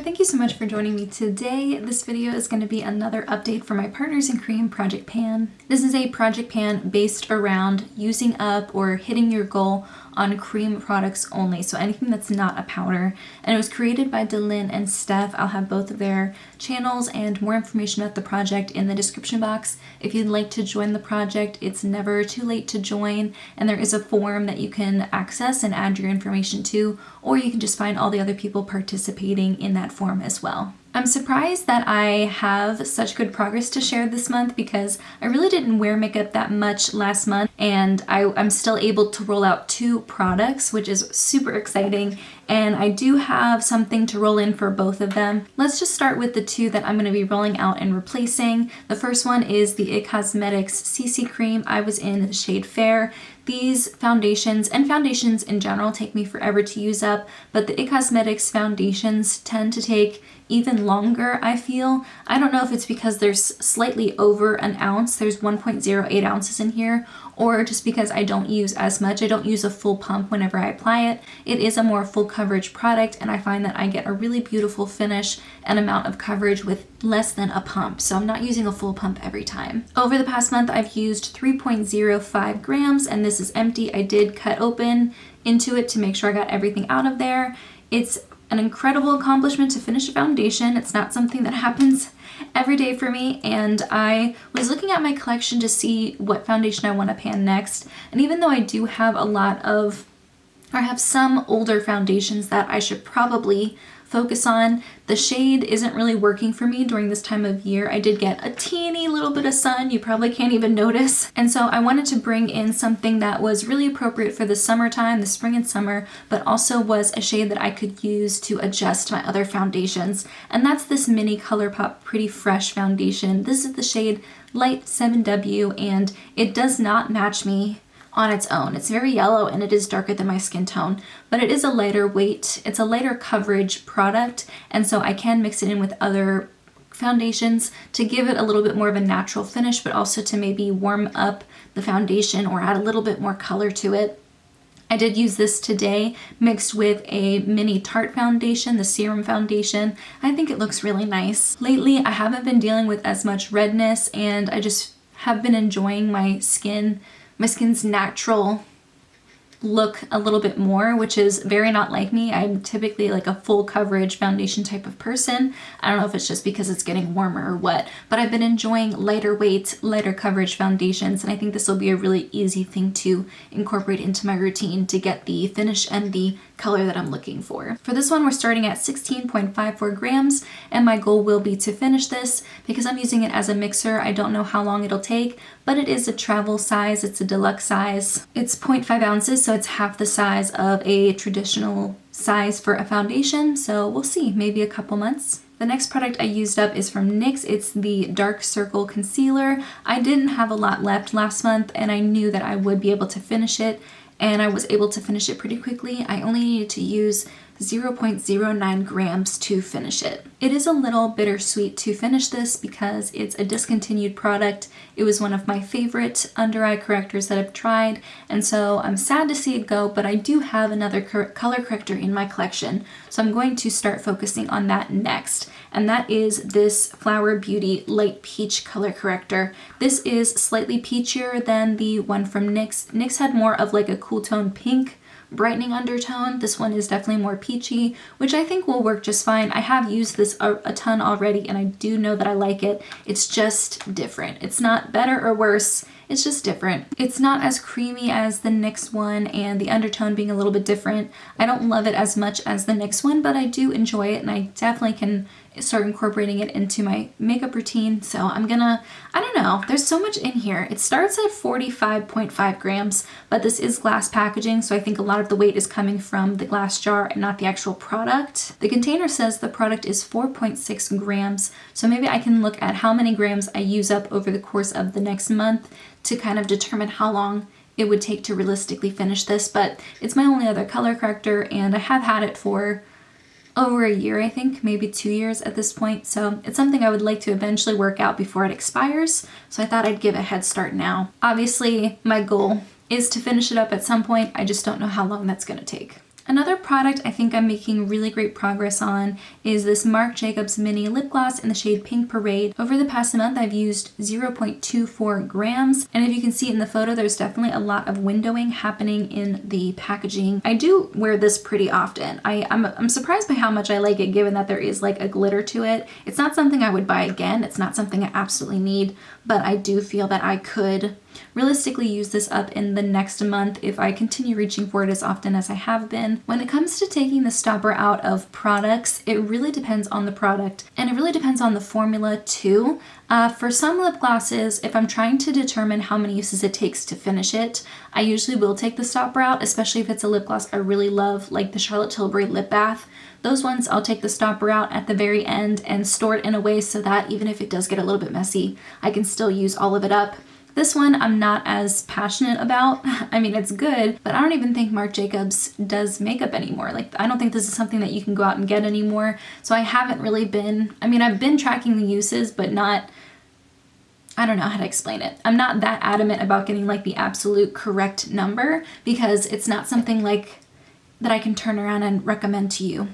thank you so much for joining me today. This video is going to be another update for my Partners in Cream project pan. This is a project pan based around using up or hitting your goal on cream products only, so anything that's not a powder. And it was created by Delyn and Steph. I'll have both of their channels and more information about the project in the description box. If you'd like to join the project, it's never too late to join, and there is a form that you can access and add your information to, or you can just find all the other people participating in that form as well. I'm surprised that I have such good progress to share this month because I really didn't wear makeup that much last month, and I'm still able to roll out 2 products, which is super exciting, and I do have something to roll in for both of them. Let's just start with the 2 that I'm going to be rolling out and replacing. The first one is the IT Cosmetics CC Cream. I was in the shade Fair. These foundations, and foundations in general, take me forever to use up, but the IT Cosmetics foundations tend to take even longer, I feel. I don't know if it's because there's slightly over an ounce, there's 1.08 ounces in here, or just because I don't use as much. I don't use a full pump whenever I apply it. It is a more full coverage product, and I find that I get a really beautiful finish and amount of coverage with less than a pump, so I'm not using a full pump every time. Over the past month, I've used 3.05 grams, and this is empty. I did cut open into it to make sure I got everything out of there. It's an incredible accomplishment to finish a foundation. It's not something that happens every day for me, and I was looking at my collection to see what foundation I want to pan next, and even though I do have I have some older foundations that I should probably focus on, the shade isn't really working for me during this time of year. I did get a teeny little bit of sun, you probably can't even notice, and so I wanted to bring in something that was really appropriate for the summertime, the spring and summer, but also was a shade that I could use to adjust my other foundations, and that's this mini ColourPop Pretty Fresh foundation. This is the shade Light 7W, and it does not match me on its own. It's very yellow and it is darker than my skin tone, but it is a lighter weight, it's a lighter coverage product, and so I can mix it in with other foundations to give it a little bit more of a natural finish, but also to maybe warm up the foundation or add a little bit more color to it. I did use this today mixed with a mini Tarte foundation, the serum foundation. I think it looks really nice. Lately, I haven't been dealing with as much redness, and I just have been enjoying my skin's natural look a little bit more, which is very not like me. I'm typically like a full coverage foundation type of person. I don't know if it's just because it's getting warmer or what, but I've been enjoying lighter weight, lighter coverage foundations, and I think this will be a really easy thing to incorporate into my routine to get the finish and the color that I'm looking for. For this one, we're starting at 16.54 grams, and my goal will be to finish this. Because I'm using it as a mixer, I don't know how long it'll take, but it is a travel size, it's a deluxe size. It's 0.5 ounces, so it's half the size of a traditional size for a foundation, so we'll see, maybe a couple months. The next product I used up is from NYX. It's the Dark Circle Concealer. I didn't have a lot left last month, and I knew that I would be able to finish it, and I was able to finish it pretty quickly. I only needed to use 0.09 grams to finish it. It is a little bittersweet to finish this because it's a discontinued product. It was one of my favorite under eye correctors that I've tried, and so I'm sad to see it go, but I do have another color corrector in my collection, so I'm going to start focusing on that next, and that is this Flower Beauty Light Peach color corrector. This is slightly peachier than the one from NYX. NYX had more of like a cool tone pink brightening undertone. This one is definitely more peachy, which I think will work just fine. I have used this a ton already, and I do know that I like it. It's just different. It's not better or worse, it's just different. It's not as creamy as the NYX one, and the undertone being a little bit different. I don't love it as much as the NYX one, but I do enjoy it, and I definitely can start incorporating it into my makeup routine. So I don't know, there's so much in here. It starts at 45.5 grams, but this is glass packaging, so I think a lot of the weight is coming from the glass jar and not the actual product. The container says the product is 4.6 grams, so maybe I can look at how many grams I use up over the course of the next month to kind of determine how long it would take to realistically finish this, but it's my only other color corrector, and I have had it for over a year, I think, maybe 2 years at this point, so it's something I would like to eventually work out before it expires, so I thought I'd give a head start now. Obviously, my goal is to finish it up at some point, I just don't know how long that's gonna take. Another product I think I'm making really great progress on is this Marc Jacobs Mini Lip Gloss in the shade Pink Parade. Over the past month, I've used 0.24 grams, and if you can see in the photo, there's definitely a lot of windowing happening in the packaging. I do wear this pretty often. I'm surprised by how much I like it, given that there is like a glitter to it. It's not something I would buy again. It's not something I absolutely need, but I do feel that I could realistically use this up in the next month if I continue reaching for it as often as I have been. When it comes to taking the stopper out of products, it really depends on the product, and it really depends on the formula too. For some lip glosses, if I'm trying to determine how many uses it takes to finish it, I usually will take the stopper out, especially if it's a lip gloss I really love, like the Charlotte Tilbury Lip Bath. Those ones I'll take the stopper out at the very end and store it in a way so that even if it does get a little bit messy, I can still use all of it up. This one I'm not as passionate about. I mean, it's good, but I don't even think Marc Jacobs does makeup anymore. Like, I don't think this is something that you can go out and get anymore. So I haven't really been, I mean, I've been tracking the uses, but not, I don't know how to explain it. I'm not that adamant about getting like the absolute correct number because it's not something like that I can turn around and recommend to you.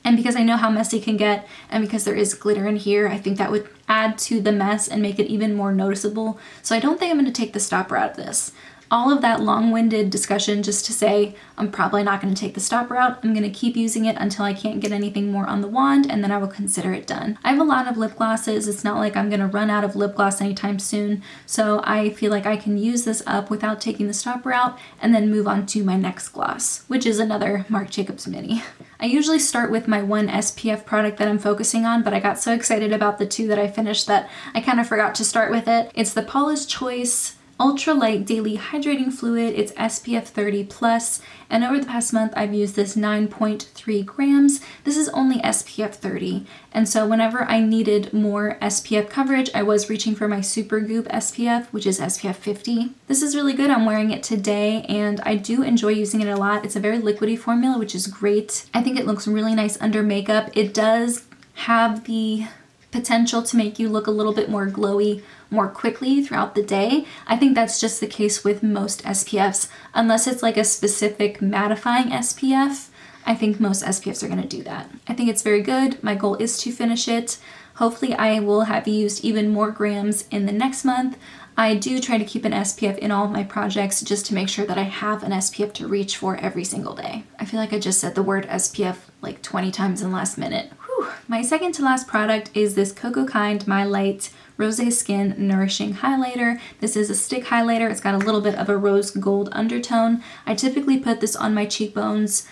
And because I know how messy it can get, and because there is glitter in here, I think that would add to the mess and make it even more noticeable. So I don't think I'm going to take the stopper out of this. All of that long-winded discussion just to say I'm probably not going to take the stopper out. I'm going to keep using it until I can't get anything more on the wand, and then I will consider it done. I have a lot of lip glosses. It's not like I'm going to run out of lip gloss anytime soon, so I feel like I can use this up without taking the stopper out and then move on to my next gloss, which is another Marc Jacobs Mini. I usually start with my one SPF product that I'm focusing on, but I got so excited about the two that I finished that I kind of forgot to start with it. It's the Paula's Choice Ultra Light Daily Hydrating Fluid. It's SPF 30 plus, and over the past month I've used this 9.3 grams. This is only SPF 30, and so whenever I needed more SPF coverage, I was reaching for my Supergoop SPF, which is SPF 50. This is really good. I'm wearing it today, and I do enjoy using it a lot. It's a very liquidy formula, which is great. I think it looks really nice under makeup. It does have the potential to make you look a little bit more glowy more quickly throughout the day. I think that's just the case with most SPFs, unless it's like a specific mattifying SPF. I think most SPFs are going to do that. I think it's very good. My goal is to finish it. Hopefully I will have used even more grams in the next month. I do try to keep an SPF in all of my projects just to make sure that I have an SPF to reach for every single day. I feel like I just said the word SPF like 20 times in the last minute. Whew. My second to last product is this Cocoa Kind My Light Rosé Skin Nourishing Highlighter. This is a stick highlighter. It's got a little bit of a rose gold undertone. I typically put this on my cheekbones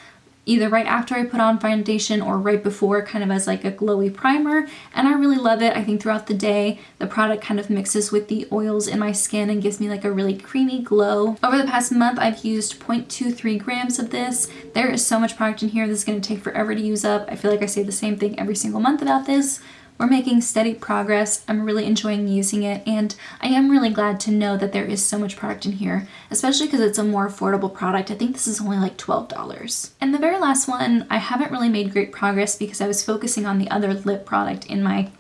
either right after I put on foundation or right before, kind of as like a glowy primer, and I really love it. I think throughout the day the product kind of mixes with the oils in my skin and gives me like a really creamy glow. Over the past month I've used 0.23 grams of this. There is so much product in here. This is going to take forever to use up. I feel like I say the same thing every single month about this. We're making steady progress. I'm really enjoying using it, and I am really glad to know that there is so much product in here, especially because it's a more affordable product. I think this is only like $12. And the very last one, I haven't really made great progress because I was focusing on the other lip product in my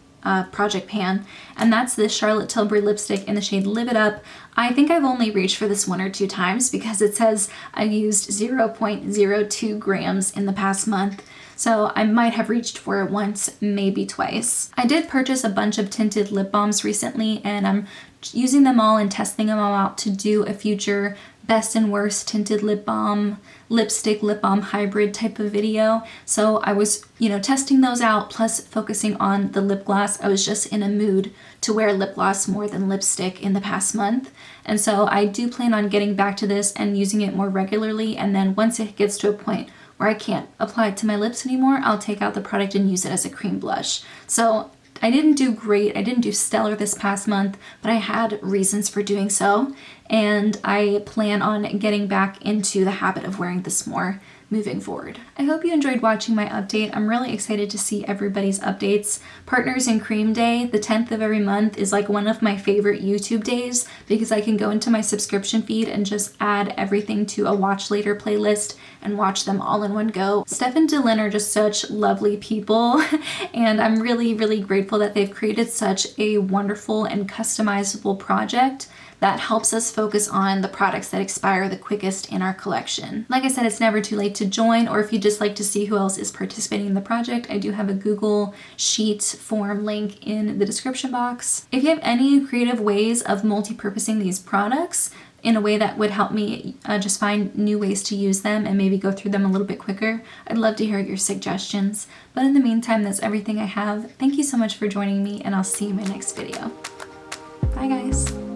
project pan, and that's this Charlotte Tilbury lipstick in the shade Live It Up. I think I've only reached for this 1 or 2 times because it says I've used 0.02 grams in the past month. So I might have reached for it once, maybe twice. I did purchase a bunch of tinted lip balms recently, and I'm using them all and testing them all out to do a future best and worst tinted lip balm, lipstick lip balm hybrid type of video. So I was, testing those out plus focusing on the lip gloss. I was just in a mood to wear lip gloss more than lipstick in the past month. And so I do plan on getting back to this and using it more regularly. And then once it gets to a point where I can't apply it to my lips anymore, I'll take out the product and use it as a cream blush. So I didn't do great, I didn't do stellar this past month, but I had reasons for doing so, and I plan on getting back into the habit of wearing this more moving forward. I hope you enjoyed watching my update. I'm really excited to see everybody's updates. Partners in Cream Day, the 10th of every month, is like one of my favorite YouTube days because I can go into my subscription feed and just add everything to a watch later playlist and watch them all in one go. Steph and Dylan are just such lovely people, and I'm really, really grateful that they've created such a wonderful and customizable project that helps us focus on the products that expire the quickest in our collection. Like I said, it's never too late to join, or if you'd just like to see who else is participating in the project, I do have a Google Sheets form link in the description box. If you have any creative ways of multi-purposing these products in a way that would help me just find new ways to use them and maybe go through them a little bit quicker, I'd love to hear your suggestions. But in the meantime, that's everything I have. Thank you so much for joining me, and I'll see you in my next video. Bye guys.